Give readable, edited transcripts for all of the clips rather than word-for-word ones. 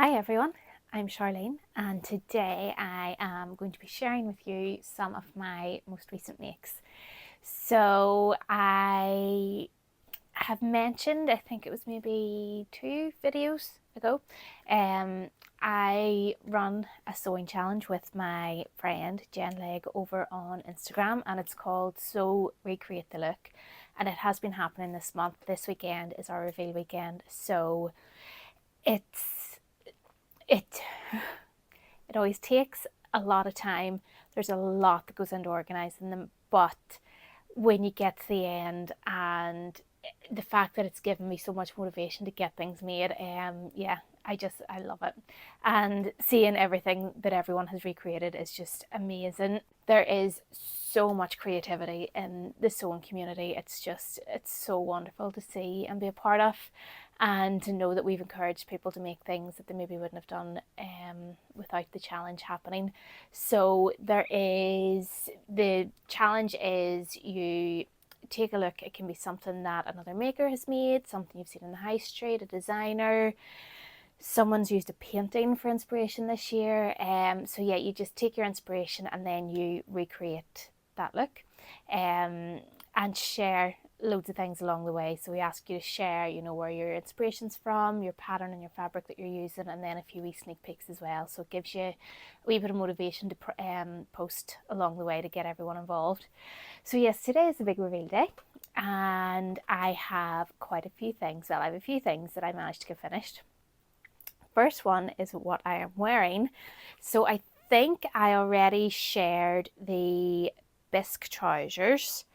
Hi everyone, I'm Sharlene and today I am going to be sharing with you some of my most recent makes. So I have mentioned, I think it was maybe 2 videos ago, I run a sewing challenge with my friend Jen over on Instagram, and it's called Sew Recreate the Look, and it has been happening this month. This weekend is our reveal weekend, so it's it it always takes a lot of time. There's a lot that goes into organising them, but when you get to the end and the fact that it's given me so much motivation to get things made, yeah, I love it. And seeing everything that everyone has recreated is just amazing. There is so much creativity in the sewing community. It's so wonderful to see and be a part of, and to know that we've encouraged people to make things that they maybe wouldn't have done without the challenge happening. So the challenge is you take a look. It can be something that another maker has made, something you've seen in the high street, a designer, someone's used a painting for inspiration this year. So yeah, you just take your inspiration and then you recreate that look, and share loads of things along the way. So we ask you to share, where your inspiration's from, your pattern and your fabric that you're using, and then a few wee sneak peeks as well. So it gives you a wee bit of motivation to post along the way to get everyone involved. So yes, today is the big reveal day, and I have quite a few things. Well, I have a few things that I managed to get finished. First one is what I am wearing. So I think I already shared the Bisque trousers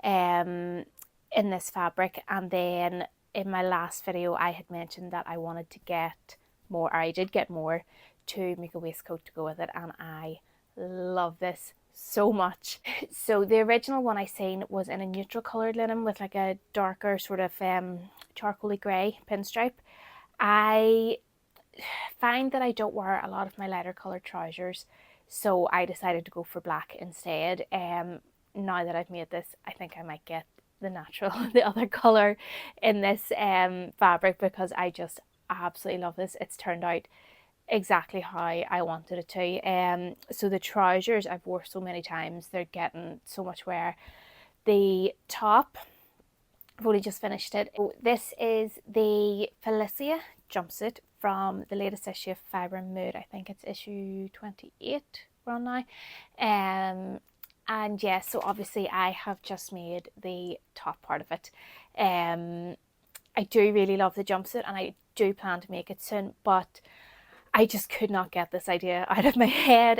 in this fabric, and then in my last video I had mentioned that I wanted to get more, or I did get more, to make a waistcoat to go with it, and I love this so much. So the original one I seen was in a neutral coloured linen with like a darker sort of charcoaly grey pinstripe. I find that I don't wear a lot of my lighter coloured trousers, so I decided to go for black instead. Now that I've made this, I think I might get the natural, the other colour in this fabric, because I just absolutely love this. It's turned out exactly how I wanted it to. So the trousers I've wore so many times, they're getting so much wear. The top, I've only just finished it. This is the Felicia jumpsuit from the latest issue of Fibre and Mood. I think it's issue 28 we're on now. And yeah, so obviously I have just made the top part of it. I do really love the jumpsuit and I do plan to make it soon, but I just could not get this idea out of my head.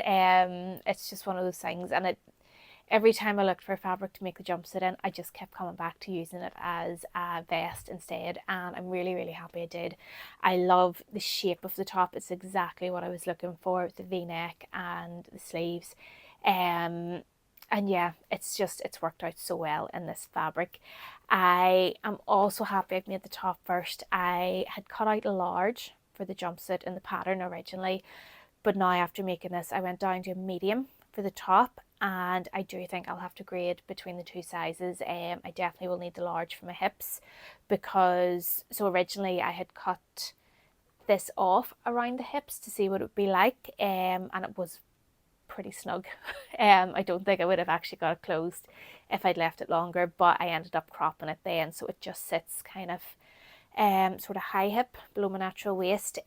It's just one of those things, and every time I looked for fabric to make the jumpsuit in, I just kept coming back to using it as a vest instead, and I'm really, really happy I did. I love the shape of the top. It's exactly what I was looking for, with the V-neck and the sleeves. And yeah, it's worked out so well in this fabric. I am also happy I've made the top first. I had cut out a large for the jumpsuit in the pattern originally, but now after making this, I went down to a medium for the top, and I do think I'll have to grade between the two sizes. I definitely will need the large for my hips, because so originally I had cut this off around the hips to see what it would be like, and it was pretty snug. I don't think I would have actually got it closed if I'd left it longer, but I ended up cropping it then, so it just sits kind of sort of high hip below my natural waist,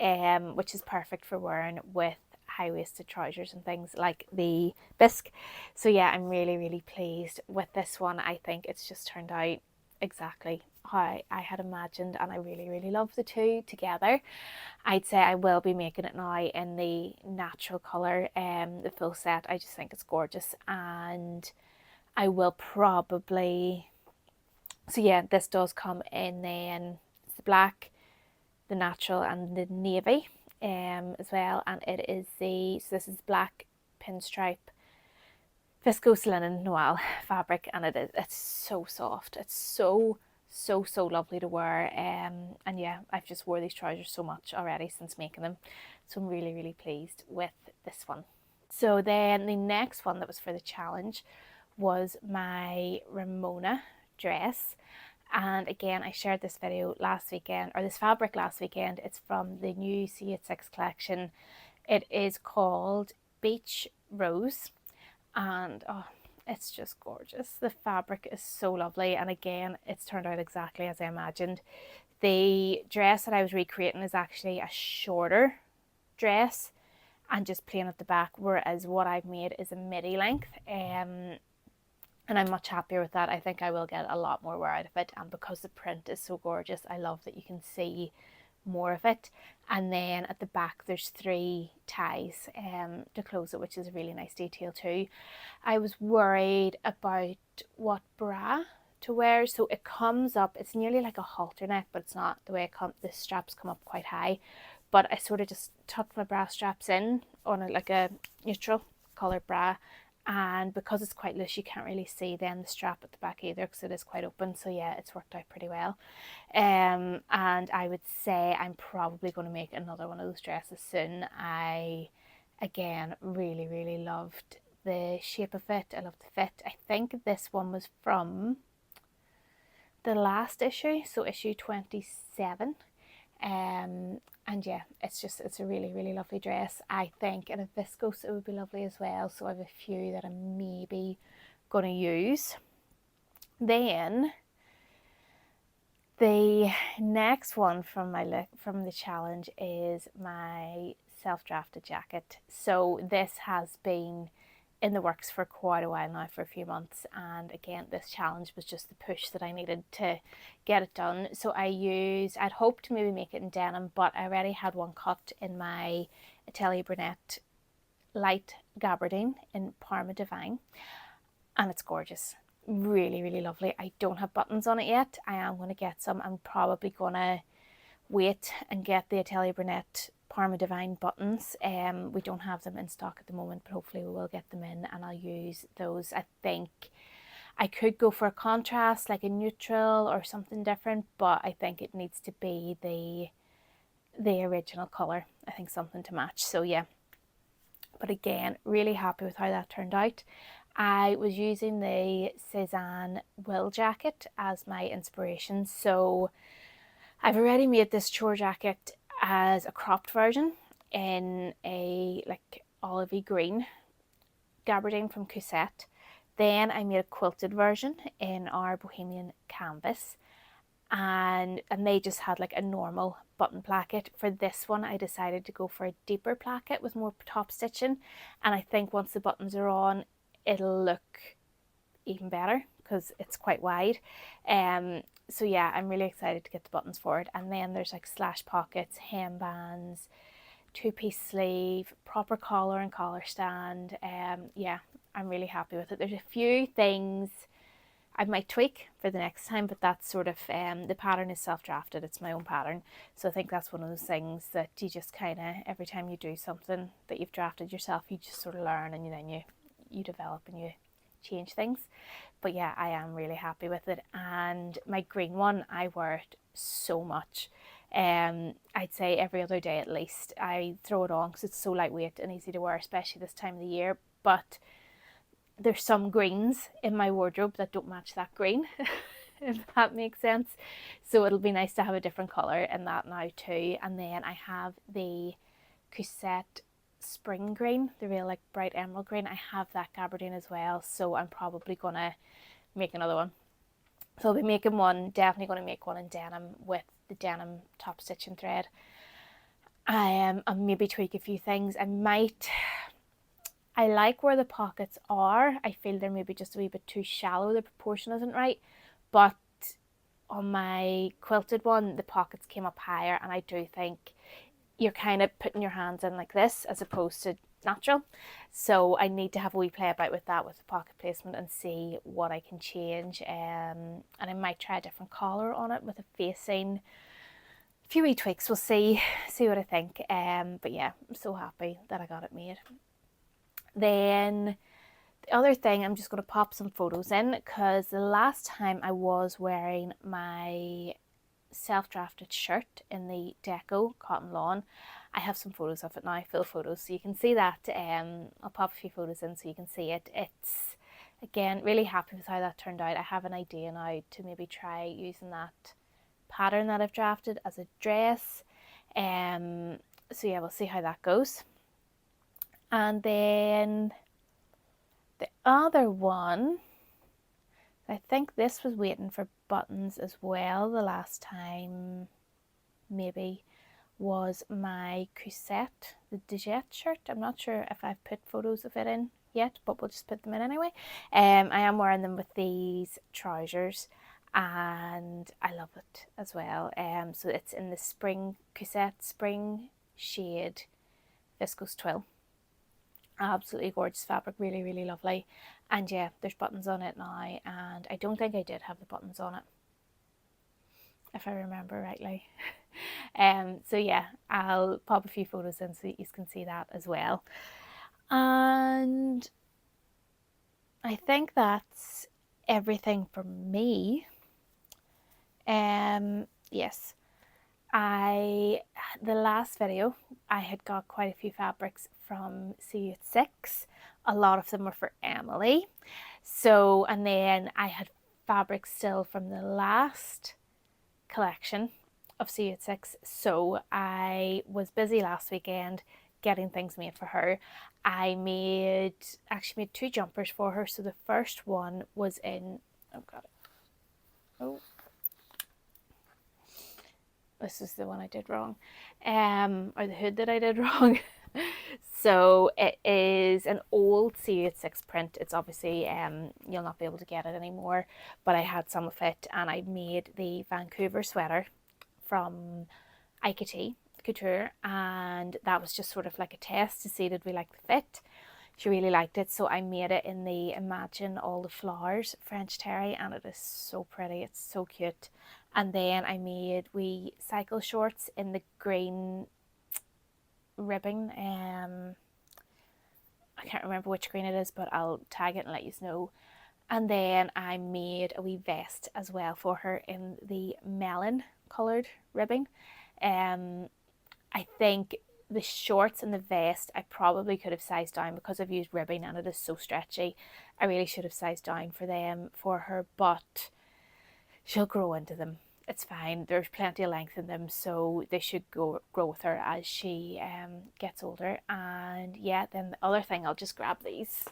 which is perfect for wearing with high-waisted trousers and things like the Bisque. So yeah, I'm really, really pleased with this one. I think it's just turned out exactly how I had imagined, and I really, really love the two together. I'd say I will be making it now in the natural colour, the full set. I just think it's gorgeous, and I will probably, so yeah, this does come in then the black, the natural, and the navy as well, and it is so this is black pinstripe viscose linen Noil fabric, and it's so soft. It's so lovely to wear, and yeah, I've just wore these trousers so much already since making them, so I'm really, really pleased with this one. So then the next one that was for the challenge was my Ramona dress, And again, I shared this video last weekend, or this fabric last weekend. It's from the new C86 collection. It is called Beach Rose, and oh, it's just gorgeous. The fabric is so lovely, and again, it's turned out exactly as I imagined. The dress that I was recreating is actually a shorter dress and just plain at the back, whereas what I've made is a midi length. And I'm much happier with that. I think I will get a lot more wear out of it, and because the print is so gorgeous, I love that you can see more of it. And then at the back there's 3 ties to close it, which is a really nice detail too. I was worried about what bra to wear, so it comes up, it's nearly like a halter neck, but it's not. The way it comes, the straps come up quite high, but I sort of just tucked my bra straps in on like a neutral colored bra, and because it's quite loose you can't really see then the strap at the back either because it is quite open. So yeah, it's worked out pretty well. And I would say I'm probably going to make another one of those dresses soon. I again really loved the shape of it. I love the fit. I think this one was from the last issue, so issue 27. And yeah, it's a really lovely dress. I think in a viscose it would be lovely as well, so I have a few that I'm maybe going to use. Then the next one from the challenge is my self-drafted jacket. So this has been in the works for quite a while now, for a few months, and again this challenge was just the push that I needed to get it done. So I'd hoped to maybe make it in denim, but I already had one cut in my Atelier Brunette light gabardine in Parma Divine, and it's gorgeous, really lovely. I don't have buttons on it yet. I am going to get some. I'm probably going to wait and get the Atelier Brunette Parma Divine buttons. We don't have them in stock at the moment, but hopefully we will get them in and I'll use those. I think I could go for a contrast, like a neutral or something different, but I think it needs to be the original colour. I think something to match. So yeah, but again, really happy with how that turned out. I was using the Cezanne Will jacket as my inspiration. So I've already made this chore jacket as a cropped version in a like olivey green gabardine from Couture. Then I made a quilted version in our Bohemian canvas, and they just had like a normal button placket. For this one I decided to go for a deeper placket with more top stitching, and I think once the buttons are on it'll look even better because it's quite wide. So yeah, I'm really excited to get the buttons for it. And then there's like slash pockets, hem bands, 2-piece sleeve, proper collar and collar stand. Yeah, I'm really happy with it. There's a few things I might tweak for the next time, but that's sort of, the pattern is self-drafted. It's my own pattern. So I think that's one of those things that you just kind of, every time you do something that you've drafted yourself, you just sort of learn, and then you develop and you change things. But yeah, I am really happy with it. And my green one, I wear it so much. I'd say every other day at least. I throw it on because it's so lightweight and easy to wear, especially this time of the year. But there's some greens in my wardrobe that don't match that green, if that makes sense. So it'll be nice to have a different colour in that now too. And then I have the Couture spring green, the real like bright emerald green. I have that gabardine as well, so I'm probably gonna make another one. So I'll be making one, definitely going to make one in denim with the denim top stitching thread. I'll maybe tweak a few things. I like where the pockets are. I feel they're maybe just a wee bit too shallow, the proportion isn't right, but on my quilted one the pockets came up higher, and I do think you're kind of putting your hands in like this as opposed to natural. So I need to have a wee play about with that, with the pocket placement, and see what I can change. And I might try a different collar on it with a facing. A few wee tweaks, we'll see what I think. But yeah, I'm so happy that I got it made. Then the other thing, I'm just going to pop some photos in, because the last time I was wearing my self-drafted shirt in the Deco cotton lawn, I have some photos of it now, full photos, so you can see that. I'll pop a few photos in so you can see it. It's again, really happy with how that turned out. I have an idea now to maybe try using that pattern that I've drafted as a dress. So yeah, we'll see how that goes. And then the other one, I think this was waiting for buttons as well the last time, maybe, was my Cousette, the Digette shirt. I'm not sure if I've put photos of it in yet, but we'll just put them in anyway. I am wearing them with these trousers and I love it as well. So it's in the spring Cousette spring shade viscose twill. Absolutely gorgeous fabric, really, really lovely. And yeah, there's buttons on it now, and I don't think I did have the buttons on it, if I remember rightly. So yeah, I'll pop a few photos in so you can see that as well. And I think that's everything from me. Yes, the last video I had got quite a few fabrics from Sew 6. A lot of them were for Emily. So, and then I had fabrics still from the last collection of Sew 6. So I was busy last weekend getting things made for her. I actually made 2 jumpers for her. So the first one was in, oh god, oh, this is the one I did wrong, or the hood that I did wrong. So it is an old Sew 6 print. It's obviously, you'll not be able to get it anymore, but I had some of it and I made the Vancouver sweater from Ikatee Couture, and that was just sort of like a test to see did we like the fit. She really liked it, so I made it in the Imagine All the Flowers French terry, and it is so pretty, it's so cute. And then I made wee cycle shorts in the green ribbon. I can't remember which green it is, but I'll tag it and let you know. And then I made a wee vest as well for her in the melon coloured ribbon. I think the shorts and the vest I probably could have sized down because I've used ribbon and it is so stretchy. I really should have sized down for them for her, but she'll grow into them. It's fine. There's plenty of length in them, so they should grow with her as she gets older. And yeah, then the other thing, I'll just grab these.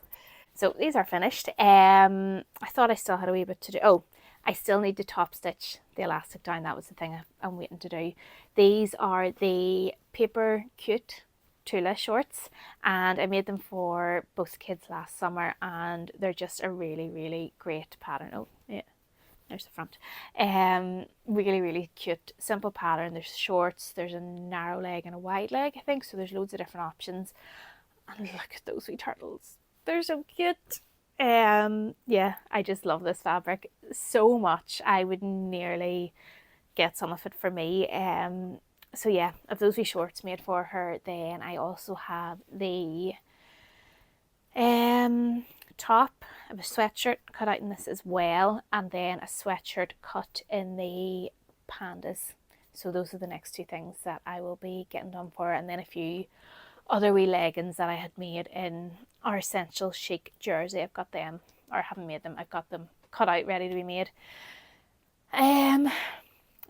So these are finished. I thought I still had a wee bit to do. Oh, I still need to top stitch the elastic down. That was the thing I'm waiting to do. These are the Paper Cute Tula shorts, and I made them for both kids last summer, and they're just a really, really great pattern. Oh, yeah. There's the front. Really, really cute, simple pattern. There's shorts, there's a narrow leg and a wide leg, I think. So there's loads of different options. And look at those wee turtles. They're so cute. Yeah, I just love this fabric so much. I would nearly get some of it for me. So yeah, of those wee shorts made for her. Then I also have the top of a sweatshirt cut out in this as well, and then a sweatshirt cut in the pandas. So those are the next 2 things that I will be getting done for, and then a few other wee leggings that I had made in our Essential Chic jersey. I've got them, or I haven't made them, I've got them cut out ready to be made. And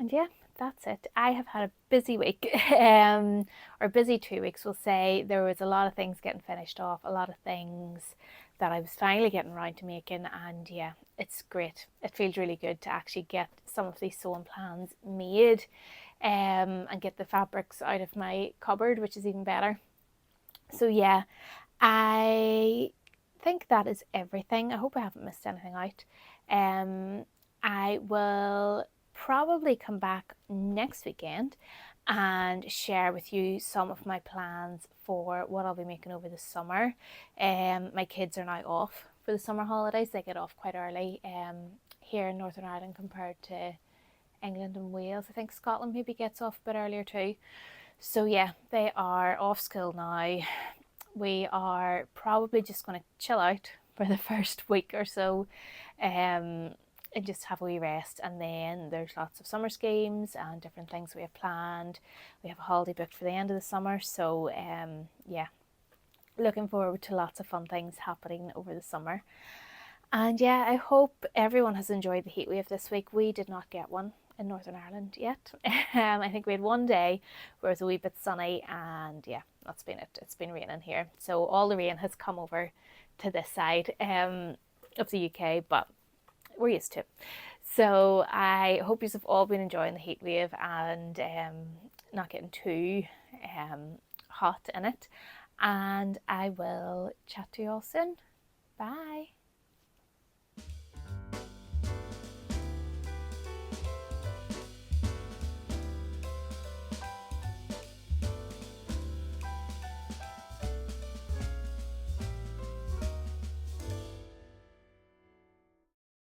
yeah, that's it. I have had a busy week, or busy 2 weeks, we'll say. There was a lot of things getting finished off, a lot of things that I was finally getting around to making, and yeah, it's great. It feels really good to actually get some of these sewing plans made, and get the fabrics out of my cupboard, which is even better. So yeah, I think that is everything. I hope I haven't missed anything out. I will probably come back next weekend and share with you some of my plans for what I'll be making over the summer. My kids are now off for the summer holidays. They get off quite early here in Northern Ireland compared to England and Wales. I think Scotland maybe gets off a bit earlier too. So yeah, they are off school now. We are probably just going to chill out for the first week or so, and just have a wee rest. And then there's lots of summer schemes and different things we have planned. We have a holiday booked for the end of the summer, so yeah, looking forward to lots of fun things happening over the summer. And yeah, I hope everyone has enjoyed the heat wave this week. We did not get one in Northern Ireland yet. I think we had one day where it was a wee bit sunny, and yeah, that's been it. It's been raining here. So all the rain has come over to this side of the UK, but we're used to it. So I hope you have all been enjoying the heat wave and not getting too hot in it. And I will chat to you all soon. Bye.